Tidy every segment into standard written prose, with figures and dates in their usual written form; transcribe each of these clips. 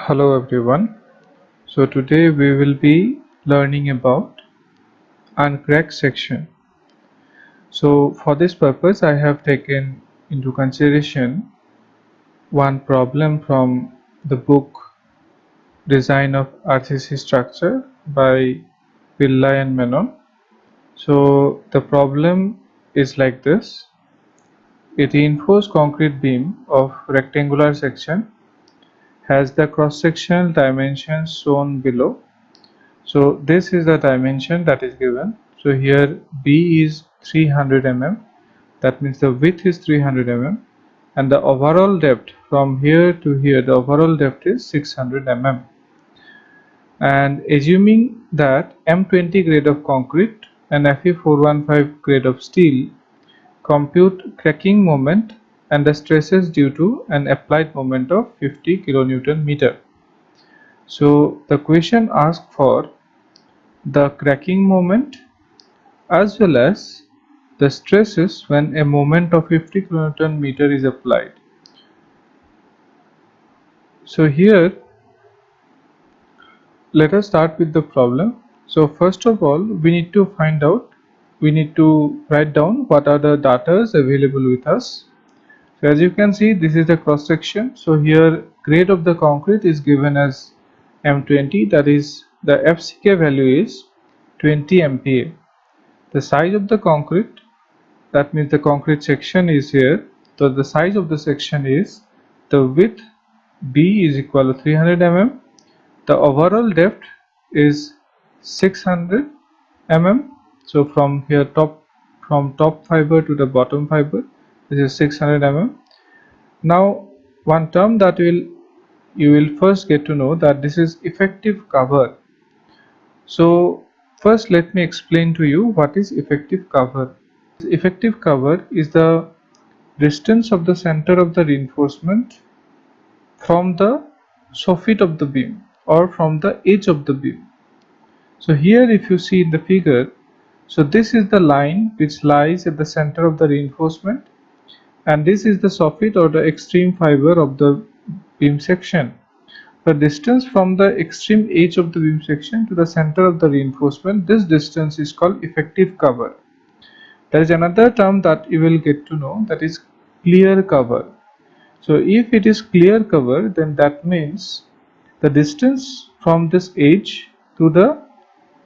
Hello everyone. So today we will be learning about uncracked section. So for this purpose I have taken into consideration one problem from the book Design of RCC Structure by Pillai and Menon. So the problem is like this. A reinforced concrete beam of rectangular section has the cross-sectional dimensions shown below. So this is the dimension that is given. So here B is 300 mm, that means the width is 300 mm, and the overall depth from here to here, the overall depth is 600 mm. And assuming that M20 grade of concrete and Fe415 grade of steel, compute cracking moment and the stresses due to an applied moment of 50 kilonewton meter. So the question asks for the cracking moment as well as the stresses when a moment of 50 kN meter is applied. So here let us start with the problem. So first of all we need to write down what are the data available with us. So as you can see, this is the cross section. So here grade of the concrete is given as M20, that is the FCK value is 20 MPa. The size of the concrete, that means the concrete section is here. So the size of the section is, the width B is equal to 300 mm, the overall depth is 600 mm. So from here from top fiber to the bottom fiber, this is 600 mm. Now one term that you will first get to know, that this is effective cover. So first let me explain to you what is effective cover. Effective cover is the distance of the center of the reinforcement from the soffit of the beam or from the edge of the beam. So here if you see in the figure, so this is the line which lies at the center of the reinforcement, and this is the soffit or the extreme fiber of the beam section. The distance from the extreme edge of the beam section to the center of the reinforcement, this distance is called effective cover. There is another term that you will get to know, that is clear cover. So if it is clear cover, then that means the distance from this edge to the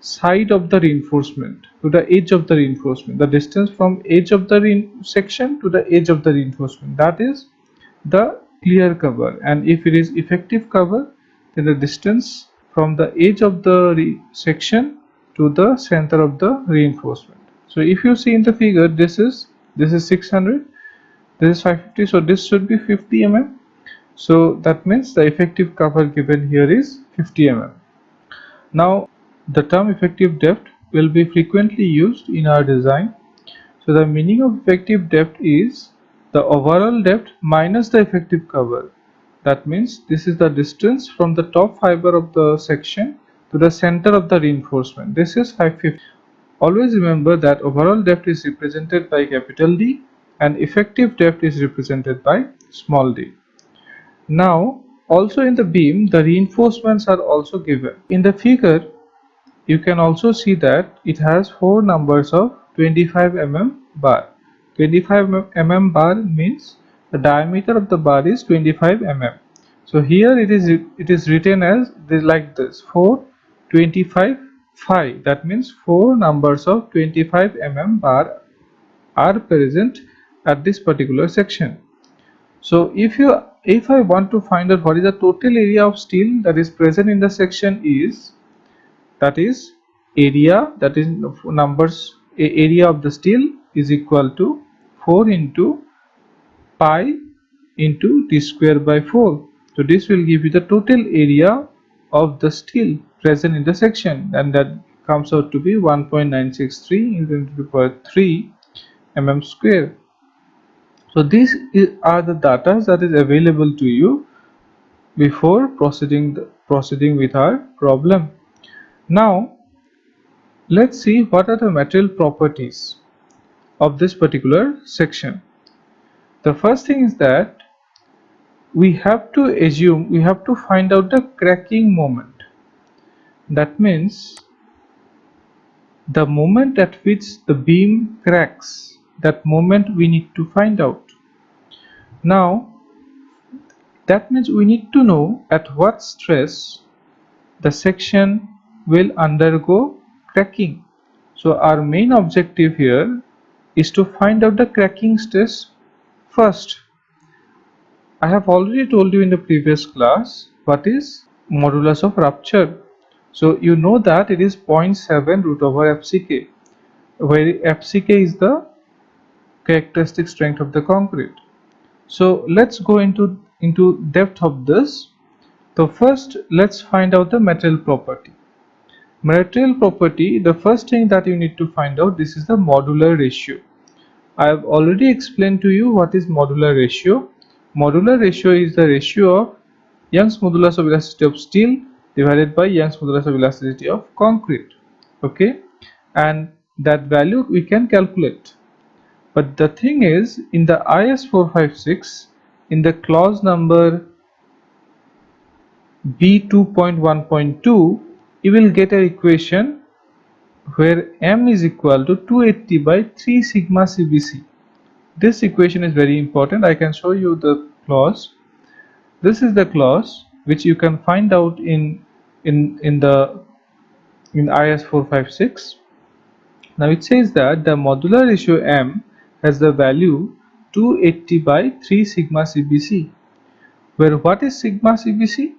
side of the reinforcement, to the edge of the reinforcement, the distance from edge of the section to the edge of the reinforcement, that is the clear cover. And if it is effective cover, then the distance from the edge of the section to the center of the reinforcement. So if you see in the figure, this is 600, this is 550, so this should be 50 mm. So that means the effective cover given here is 50 mm. Now the term effective depth will be frequently used in our design. So the meaning of effective depth is the overall depth minus the effective cover. That means this is the distance from the top fiber of the section to the center of the reinforcement. This is 550. Always remember that overall depth is represented by capital D and effective depth is represented by small d. Now also in the beam the reinforcements are also given. In the figure you can also see that it has four numbers of 25 mm bar. 25 mm bar means the diameter of the bar is 25 mm. So here it is written as like this, 4 25 5. That means four numbers of 25 mm bar are present at this particular section. So if I want to find out what is the total area of steel that is present in the section is, that is area, that is numbers, area of the steel is equal to 4 into pi into d square by 4. So this will give you the total area of the steel present in the section, and that comes out to be 1.963 into 10 to the power 3 mm square. So these are the data that is available to you before proceeding with our problem. Now let's see what are the material properties of this particular section. The first thing is that we have to assume, we have to find out the cracking moment. That means the moment at which the beam cracks, that moment we need to find out. Now that means we need to know at what stress the section will undergo cracking. So our main objective here is to find out the cracking stress first. I have already told you in the previous class what is modulus of rupture. So you know that it is 0.7 root over FCK, where FCK is the characteristic strength of the concrete. So let's go into depth of this. So first let's find out the material property. Material property, the first thing that you need to find out, this is the modular ratio. I have already explained to you what is modular ratio. Modular ratio is the ratio of Young's modulus of elasticity of steel divided by Young's modulus of elasticity of concrete. Okay, and that value we can calculate. But the thing is, in the IS 456, in the clause number B2.1.2, you will get an equation where M is equal to 280 by 3 sigma CBC. This equation is very important. I can show you the clause. This is the clause which you can find out in IS 456. Now it says that the modular ratio M has the value 280 by 3 sigma CBC, where what is sigma CBC?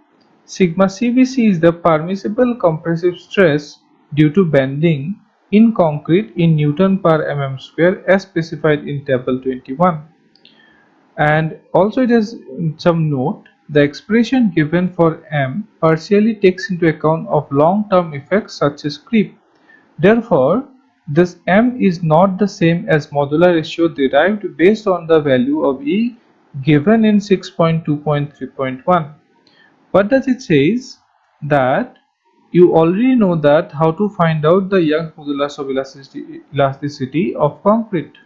Sigma CBC is the permissible compressive stress due to bending in concrete in Newton per mm square as specified in table 21. And also it has some note, the expression given for M partially takes into account of long-term effects such as creep. Therefore, this M is not the same as modular ratio derived based on the value of E given in 6.2.3.1. What does it says? That you already know that how to find out the Young's modulus of elasticity of concrete.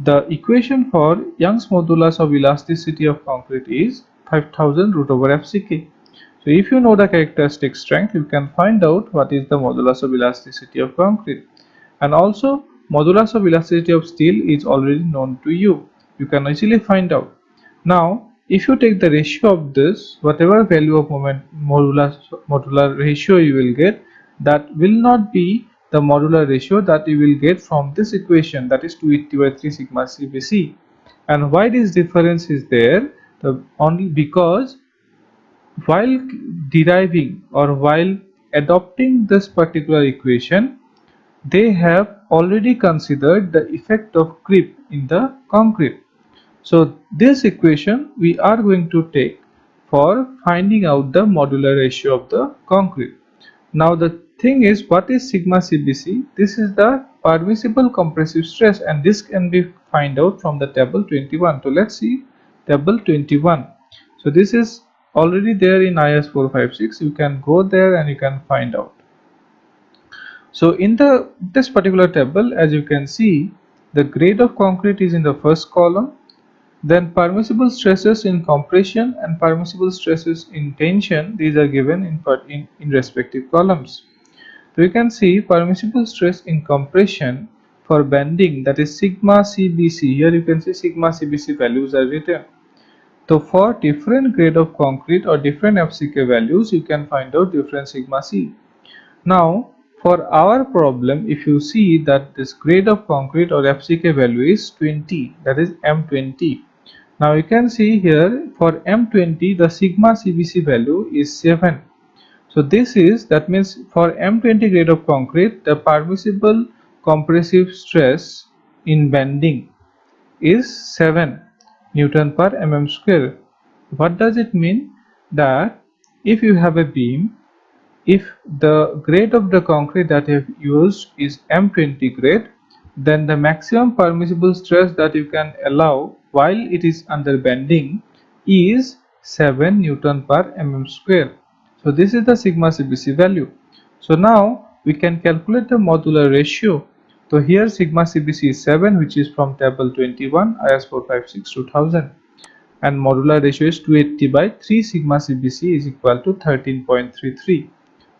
The equation for Young's modulus of elasticity of concrete is 5000 root over FCK. So if you know the characteristic strength, you can find out what is the modulus of elasticity of concrete. And also modulus of elasticity of steel is already known to you. You can easily find out. Now if you take the ratio of this, whatever value of modular ratio you will get, that will not be the modular ratio that you will get from this equation, that is 280 by 3 sigma CBC. And why this difference is there? Only because while deriving or while adopting this particular equation, they have already considered the effect of creep in the concrete. So this equation we are going to take for finding out the modular ratio of the concrete. Now the thing is, what is sigma CBC? This is the permissible compressive stress, and this can be find out from the table 21. So let's see table 21. So this is already there in IS 456. You can go there and you can find out. So in this particular table, as you can see, the grade of concrete is in the first column. Then permissible stresses in compression and permissible stresses in tension, these are given in respective columns. So you can see permissible stress in compression for bending, that is sigma CBC. Here you can see sigma CBC values are written. So for different grade of concrete or different FCK values, you can find out different sigma C. Now for our problem, if you see that this grade of concrete or FCK value is 20, that is M20. Now you can see here for M20 the sigma CBC value is 7. So that means for M20 grade of concrete, the permissible compressive stress in bending is 7 Newton per mm square. What does it mean? That if you have a beam, if the grade of the concrete that you have used is M20 grade, then the maximum permissible stress that you can allow while it is under bending is 7 Newton per mm square. So this is the sigma CBC value. So now we can calculate the modular ratio. So here sigma CBC is 7, which is from table 21 IS 456 2000. and modular ratio is 280 by 3 sigma CBC is equal to 13.33,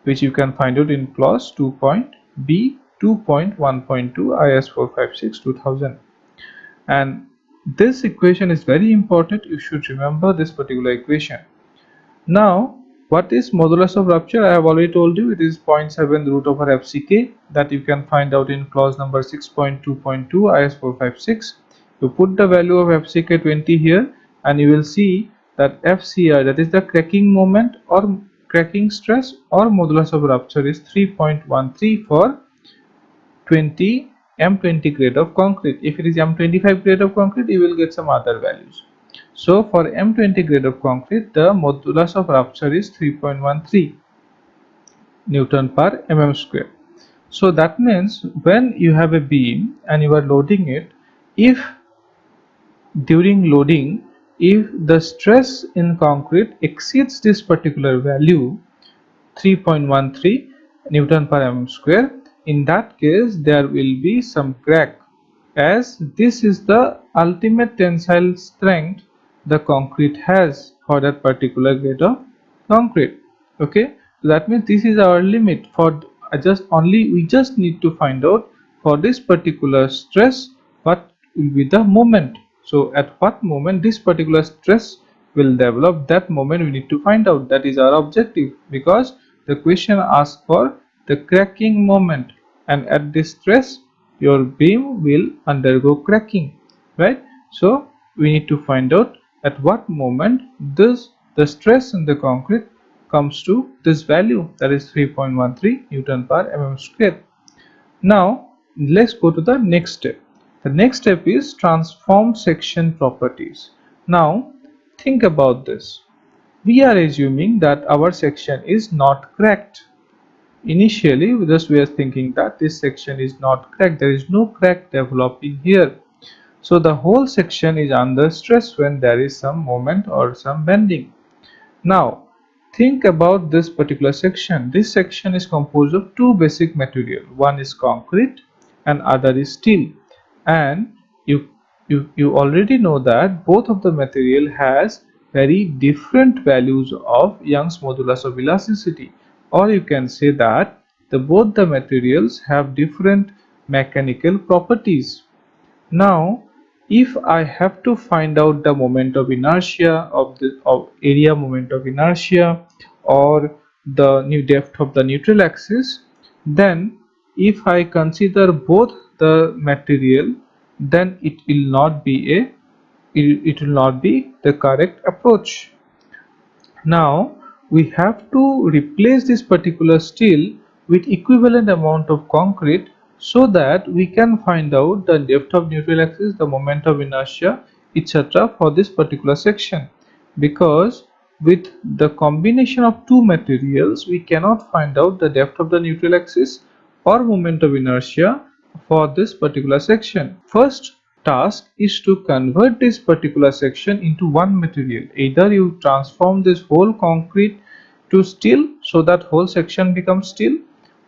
which you can find out in clause 2.B 2.1.2 IS 456 2000. And this equation is very important. You should remember this particular equation. Now, what is modulus of rupture? I have already told you it is 0.7 root over FCK, that you can find out in clause number 6.2.2 IS 456. You put the value of FCK 20 here and you will see that FCR, that is the cracking moment or cracking stress or modulus of rupture, is 3.13 for 20 M20 grade of concrete. If it is M25 grade of concrete, you will get some other values. So for M20 grade of concrete, the modulus of rupture is 3.13 Newton per mm square. So that means when you have a beam and you are loading it, if during loading, if the stress in concrete exceeds this particular value, 3.13 Newton per mm square, in that case there will be some crack, as this is the ultimate tensile strength the concrete has for that particular grade of concrete. Okay, so that means this is our limit for we just need to find out for this particular stress what will be the moment. So at what moment this particular stress will develop, that moment we need to find out. That is our objective, because the question asks for the cracking moment, and at this stress your beam will undergo cracking, right? So we need to find out at what moment the stress in the concrete comes to this value, that is 3.13 Newton per mm square. Now let's go to the next step. The next step is transformed section properties. Now think about this. We are assuming that our section is not cracked. Initially we are thinking that this section is not cracked, there is no crack developing here. So the whole section is under stress when there is some moment or some bending. Now think about this particular section. This section is composed of two basic material. One is concrete and other is steel. And you already know that both of the material has very different values of Young's modulus of elasticity, or you can say that both the materials have different mechanical properties. Now if I have to find out the moment of inertia of the area moment of inertia or the new depth of the neutral axis, then if I consider both the material, then it will not be the correct approach. Now we have to replace this particular steel with equivalent amount of concrete, so that we can find out the depth of neutral axis, the moment of inertia, etc. for this particular section, because with the combination of two materials we cannot find out the depth of the neutral axis or moment of inertia for this particular section. First task is to convert this particular section into one material. Either you transform this whole concrete to steel so that whole section becomes steel,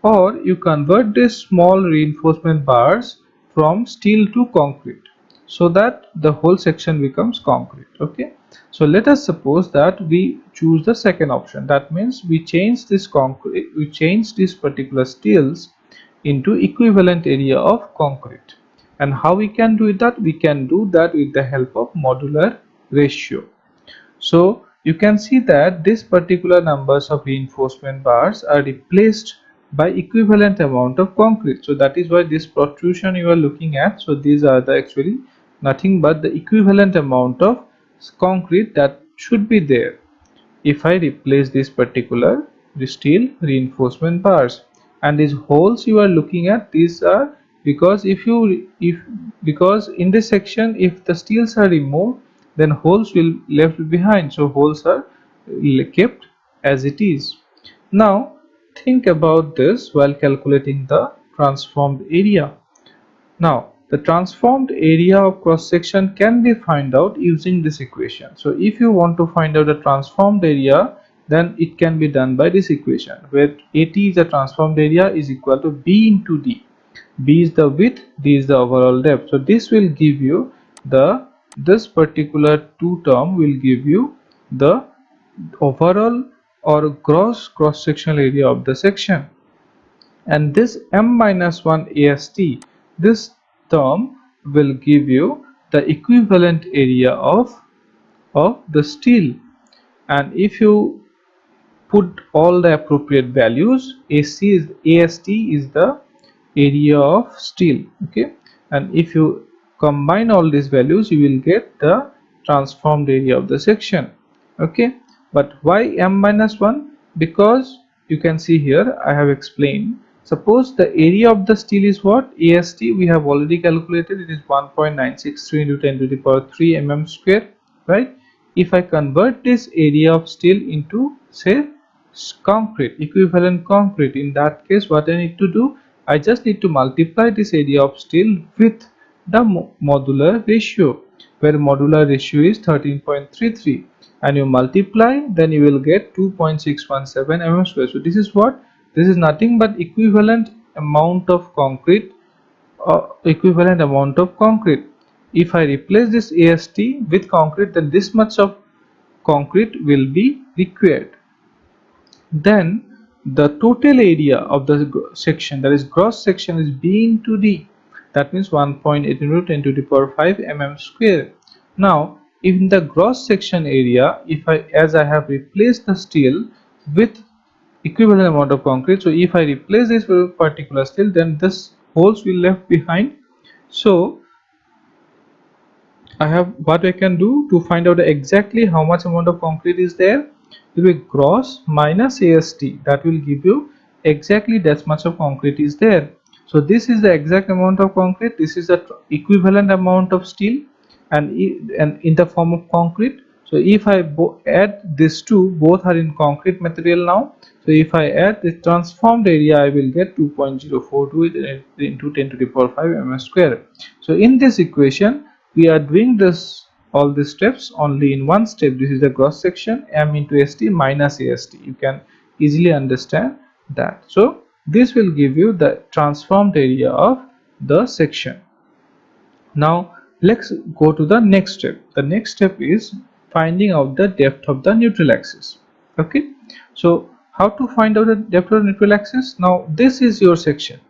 or you convert this small reinforcement bars from steel to concrete so that the whole section becomes concrete. Okay, so let us suppose that we choose the second option. That means we change this particular steels into equivalent area of concrete. And how we can do that? We can do that with the help of modular ratio. So you can see that this particular numbers of reinforcement bars are replaced by equivalent amount of concrete. So that is why this protrusion you are looking at, so these are the actually nothing but the equivalent amount of concrete that should be there if I replace this particular steel reinforcement bars. And these holes you are looking at, these are because because in this section if the steels are removed, then holes will left behind, so holes are kept as it is. Now think about this while calculating the transformed area. Now the transformed area of cross section can be found out using this equation. So if you want to find out the transformed area, then it can be done by this equation, where AT is the transformed area is equal to B into D. B is the width, D is the overall depth. So this will give you the this particular two term will give you the overall or gross cross-sectional area of the section. And this m minus 1 ast, this term will give you the equivalent area of the steel. And if you put all the appropriate values, ast is the area of steel, okay, and if you combine all these values you will get the transformed area of the section, okay. But why m minus 1? Because you can see here I have explained, suppose the area of the steel is what, ast we have already calculated, it is 1.963 into 10 to the power 3 mm square, right? If I convert this area of steel into say concrete, equivalent concrete, in that case what I need to do, I just need to multiply this area of steel with the modular ratio, where modular ratio is 13.33, and you multiply, then you will get 2.617 mm square. So this is what, this is nothing but equivalent amount of concrete, if I replace this ast with concrete, then this much of concrete will be required. Then the total area of the section, that is gross section, is b into d, that means 1.8 into 10 to the power 5 mm square. Now in the gross section area, if I, as I have replaced the steel with equivalent amount of concrete, so if I replace this particular steel, then this holes will left behind. So I have, what I can do to find out exactly how much amount of concrete is there, will be gross minus ast, that will give you exactly that much of concrete is there. So this is the exact amount of concrete, this is the equivalent amount of steel, and in the form of concrete. So if I add these two, both are in concrete material now, so if I add the transformed area, I will get 2.042 into 10 to the power 5 mm square. So in this equation we are doing this, all the steps only in one step. This is the cross section, m into st minus ast, you can easily understand that. So this will give you the transformed area of the section. Now let's go to the next step. The next step is finding out the depth of the neutral axis, okay. So how to find out the depth of the neutral axis? Now this is your section,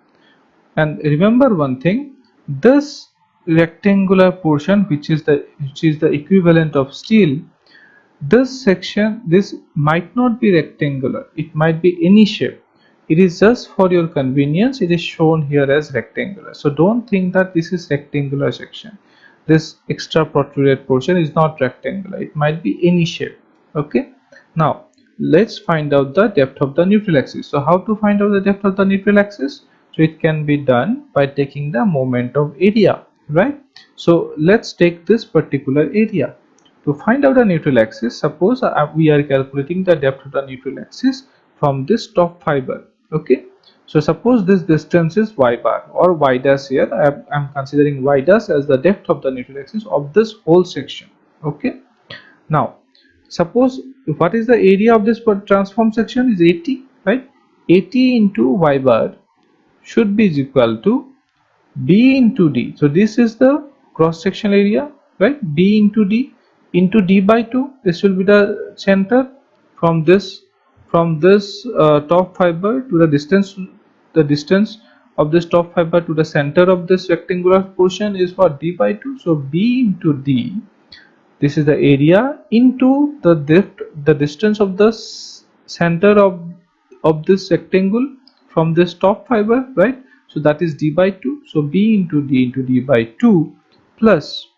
and remember one thing, this rectangular portion which is the equivalent of steel, this section, this might not be rectangular, it might be any shape. It is just for your convenience, it is shown here as rectangular. So don't think that this is rectangular section. This extra protrude portion is not rectangular, it might be any shape, okay. Now let's find out the depth of the neutral axis. So how to find out the depth of the neutral axis? So it can be done by taking the moment of area, right? So let's take this particular area. To find out the neutral axis, suppose we are calculating the depth of the neutral axis from this top fiber, okay. So suppose this distance is y bar or y dash, here I am considering y dash as the depth of the neutral axis of this whole section, okay. Now suppose, what is the area of this transform section is 80, right? 80 into y bar should be equal to b into d. So this is the cross sectional area, right? B into d by 2. This will be the center from this top fiber to the distance of this top fiber to the center of this rectangular portion is what, d by 2. So b into d, this is the area, into the depth, the distance of the center of this rectangle from this top fiber, right? So that is d by 2. So b into d by 2 plus,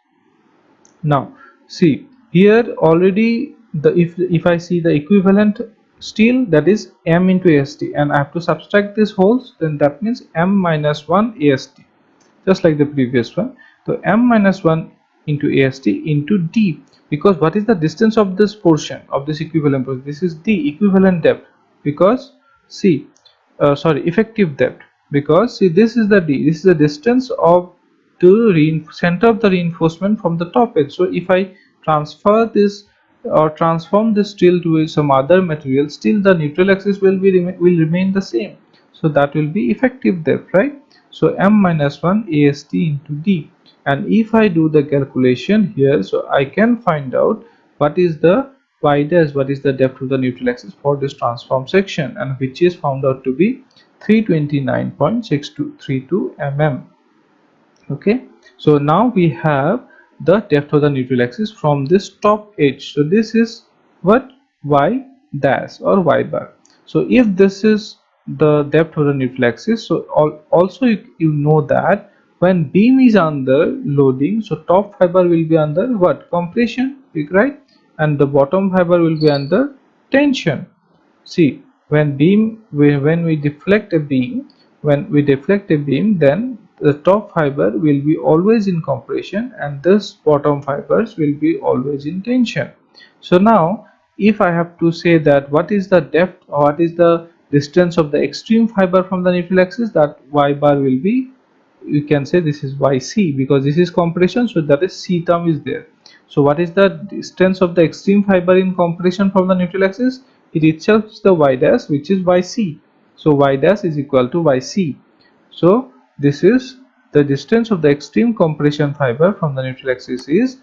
now see here already, the if I see the equivalent steel, that is m into ast, and I have to subtract these holes, then that means m minus 1 ast, just like the previous one. So m minus 1 into ast into d, because what is the distance of this portion of this equivalent portion? This is the equivalent depth, because see, sorry, effective depth, because see this is the d, this is the distance of the center of the reinforcement from the top edge. So if I transfer this or transform this steel to some other material, still the neutral axis will remain the same. So that will be effective depth, right? So m minus 1 ast into d. and if I do the calculation here, so I can find out what is the y dash, what is the depth of the neutral axis for this transform section, and which is found out to be 329.6232 mm. Okay, so now we have the depth of the neutral axis from this top edge. So this is what, y dash or y bar. So if this is the depth of the neutral axis, so also you know that when beam is under loading, so top fiber will be under what, compression, right, and the bottom fiber will be under tension. See, when we deflect a beam, then the top fiber will be always in compression and this bottom fibers will be always in tension. So now if I have to say that what is the depth or what is the distance of the extreme fiber from the neutral axis, that y bar will be, you can say this is yc, because this is compression, so that is c term is there. So what is the distance of the extreme fiber in compression from the neutral axis? It itself is the y dash, which is yc. So y dash is equal to yc. So this is the distance of the extreme compression fiber from the neutral axis is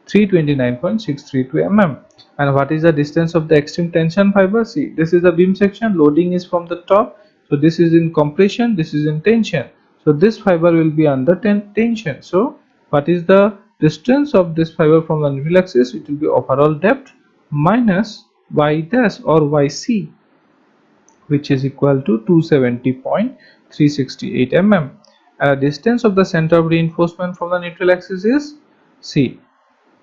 329.632 mm. And what is the distance of the extreme tension fiber? See, this is the beam section, loading is from the top, so this is in compression, this is in tension, so this fiber will be under tension. So what is the distance of this fiber from the neutral axis? It will be overall depth minus y dash or yc, which is equal to 270.368 mm. And the distance of the center of reinforcement from the neutral axis is, see,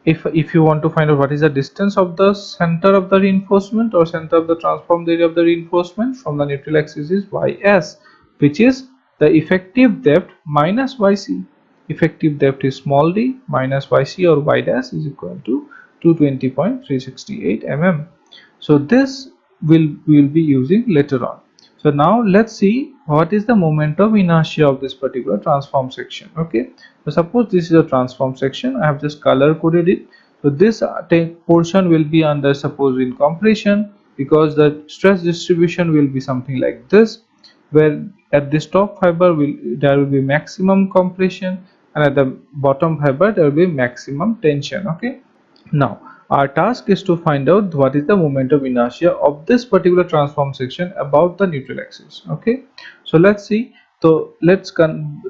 if you want to find out what is the distance of the center of the reinforcement or center of the transformed area of the reinforcement from the neutral axis is ys, which is the effective depth minus yc. Effective depth is small d minus yc or y dash is equal to 220.368 mm. So this will be using later on. So now let's see what is the moment of inertia of this particular transform section. Okay, so suppose this is a transform section, I have just color coded it. So this portion will be under, suppose, in compression, because the stress distribution will be something like this, where at this top fiber there will be maximum compression and at the bottom fiber there will be maximum tension. Okay, now our task is to find out what is the moment of inertia of this particular transform section about the neutral axis. Okay, so let's see. So let's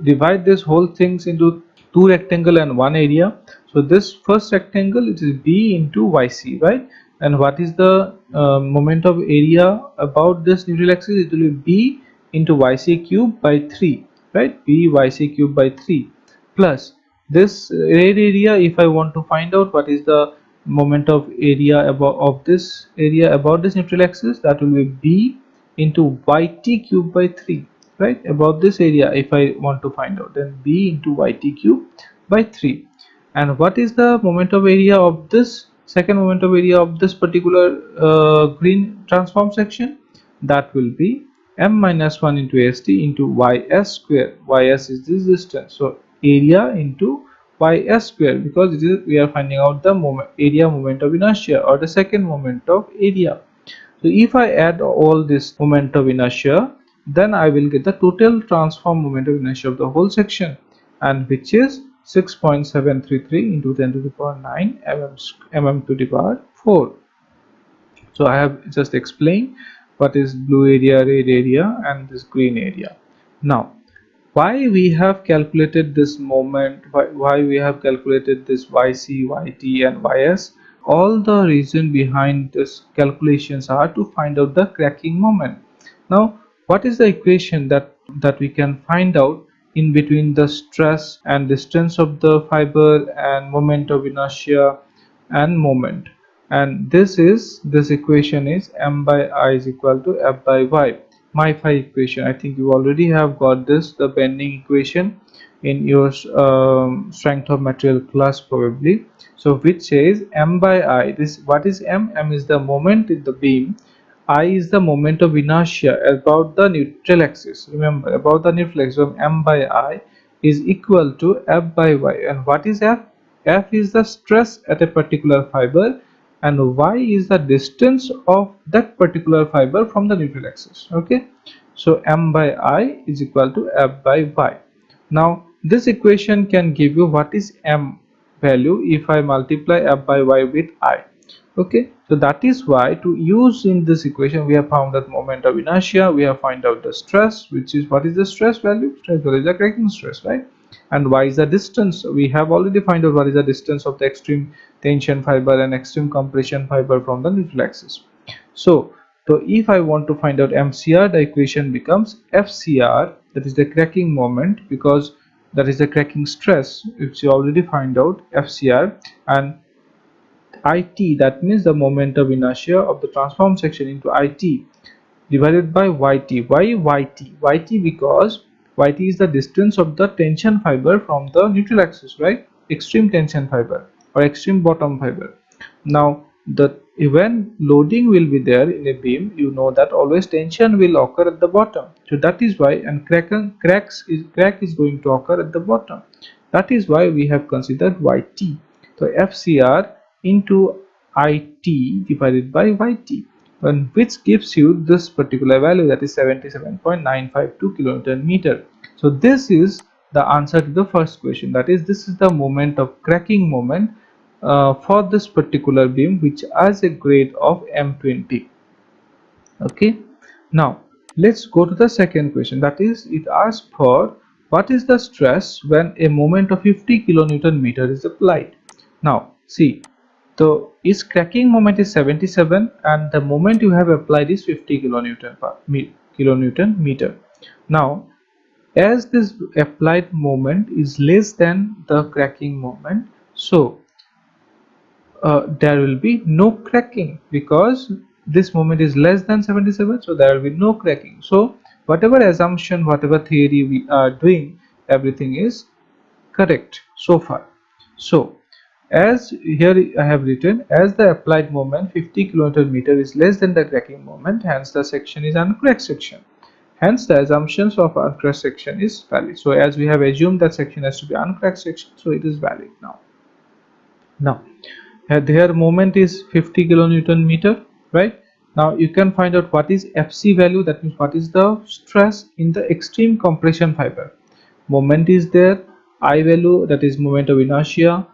divide this whole things into two rectangle and one area. So this first rectangle, it is b into yc, right? And what is the moment of area about this neutral axis? It will be b into yc cube by 3, right? B yc cube by 3 plus this red area. If I want to find out what is the moment of area of this area about this neutral axis, that will be b into yt cube by 3, right? About this area, if I want to find out, then b into yt cube by 3. And what is the moment of area of this second moment of area of this particular green transform section? That will be m minus 1 into st into ys square. Ys is this distance, so area into ys square, because it is, we are finding out the moment of inertia or the second moment of area. So if I add all this moment of inertia, then I will get the total transform moment of inertia of the whole section, and which is 6.733 into 10 to the power 9 mm to the power 4. So I have just explained what is blue area, red area and this green area. Now why we have calculated this moment, why we have calculated this yc, yt and ys, all the reason behind this calculations are to find out the cracking moment. Now what is the equation that we can find out in between the stress and distance of the fiber and moment of inertia and moment? And this equation is m by I is equal to f by y, my phi equation. I think you already have got this, the bending equation, in your strength of material class probably. So which says m by I, this, what is m is the moment in the beam, I is the moment of inertia about the neutral axis. Remember, about the neutral axis, so m by I is equal to f by y. And what is f? F is the stress at a particular fiber and y is the distance of that particular fiber from the neutral axis. Okay, so m by I is equal to f by y. Now this equation can give you what is m value if I multiply f by y with I. Okay, so that is why to use in this equation we have found that moment of inertia, we have found out the stress, which is what is the stress value? Stress value is the cracking stress, right? And y is the distance. We have already found out what is the distance of the extreme tension fiber and extreme compression fiber from the neutral axis. So if I want to find out MCR, the equation becomes FCR, that is the cracking moment, because that is the cracking stress, which you already find out FCR, and IT, that means the moment of inertia of the transform section, into IT divided by YT. Why YT? YT because YT is the distance of the tension fiber from the neutral axis, right? Extreme tension fiber or extreme bottom fiber. Now, when loading will be there in a beam, you know that always tension will occur at the bottom. So that is why, and crack is going to occur at the bottom. That is why we have considered YT. So FCR into IT divided by YT, and which gives you this particular value, that is 77.952 kilonewton meter. So this is the answer to the first question, that is, this is the moment of cracking moment for this particular beam, which has a grade of M20. Okay, now let's go to the second question, that is, it asks for what is the stress when a moment of 50 kilonewton meter is applied. Now see, the its cracking moment is 77 and the moment you have applied is 50 kilonewton meter. Now, as this applied moment is less than the cracking moment, so there will be no cracking, because this moment is less than 77, so there will be no cracking. So whatever assumption, whatever theory we are doing, everything is correct so far. So as here I have written, as the applied moment 50 km meter is less than the cracking moment, hence the section is uncracked section. Hence the assumptions of uncracked section is valid. So as we have assumed that section has to be uncracked section, so it is valid now. Now their moment is 50 kilonewton meter, right? Now you can find out what is FC value, that means what is the stress in the extreme compression fiber. Moment is there, I value, that is moment of inertia,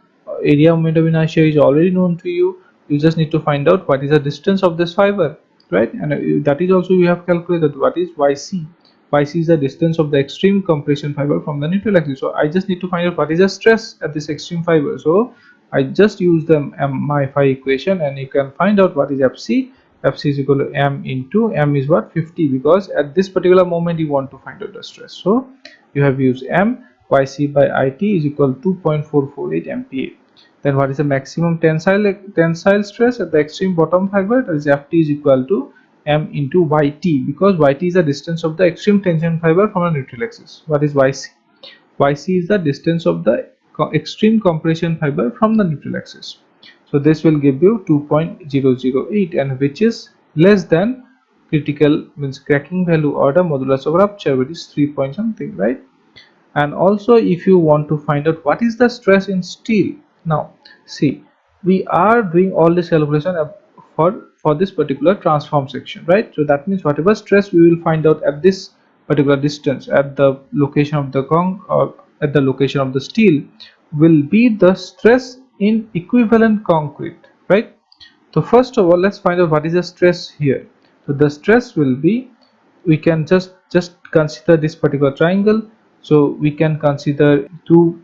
area moment of inertia is already known to you. You just need to find out what is the distance of this fiber, right? And that is also you have calculated what is YC. YC is the distance of the extreme compression fiber from the neutral axis. So I just need to find out what is the stress at this extreme fiber. So I just use the my phi equation, and you can find out what is FC. FC is equal to m into m is what, 50, because at this particular moment you want to find out the stress. So you have used m. YC by IT is equal to 2.448 MPa. Then what is the maximum tensile stress at the extreme bottom fiber? That is FT is equal to m into YT, because YT is the distance of the extreme tension fiber from a neutral axis. What is YC? YC is the distance of the extreme compression fiber from the neutral axis. So this will give you 2.008, and which is less than critical, means cracking value, or the modulus of rupture, which is 3 point something, right? And also if you want to find out what is the stress in steel, now see, we are doing all this calculation for this particular transform section, right? So that means whatever stress we will find out at this particular distance, at the location of the or at the location of the steel, will be the stress in equivalent concrete, right? So first of all, let's find out what is the stress here. So the stress will be, we can just consider this particular triangle. So we can consider two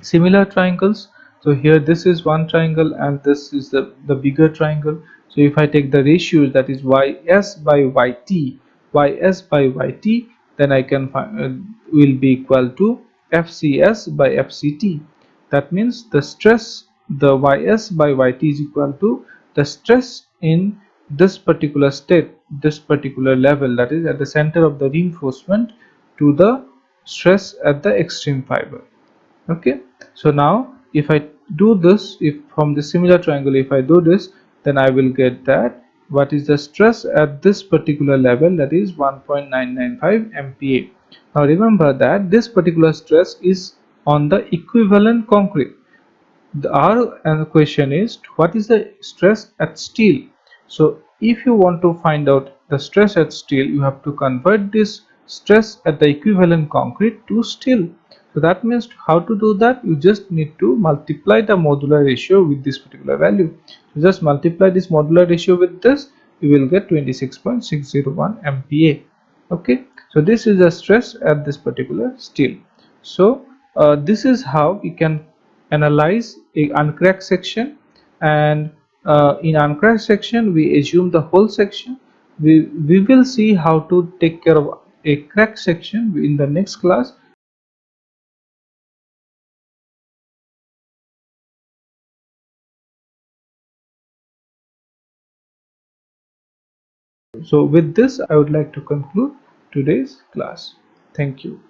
similar triangles. So here this is one triangle and this is the bigger triangle. So if I take the ratios, that is ys by yt, ys by yt, then I can find will be equal to fcs by fct. That means the stress, the ys by yt is equal to the stress in this particular state, this particular level, that is at the center of the reinforcement, to the stress at the extreme fiber. Okay, so now if I do this, if from the similar triangle if I do this, then I will get that what is the stress at this particular level, that is 1.995 MPa. Now remember that this particular stress is on the equivalent concrete. Our question is what is the stress at steel. So if you want to find out the stress at steel, you have to convert this stress at the equivalent concrete to steel. So that means how to do that, you just need to multiply the modular ratio with this particular value. So just multiply this modular ratio with this, you will get 26.601 MPa. Okay, so this is the stress at this particular steel. So this is how we can analyze a uncracked section. And in uncracked section we assume the whole section. We will see how to take care of a cracked section in the next class. So with this I would like to conclude today's class. Thank you.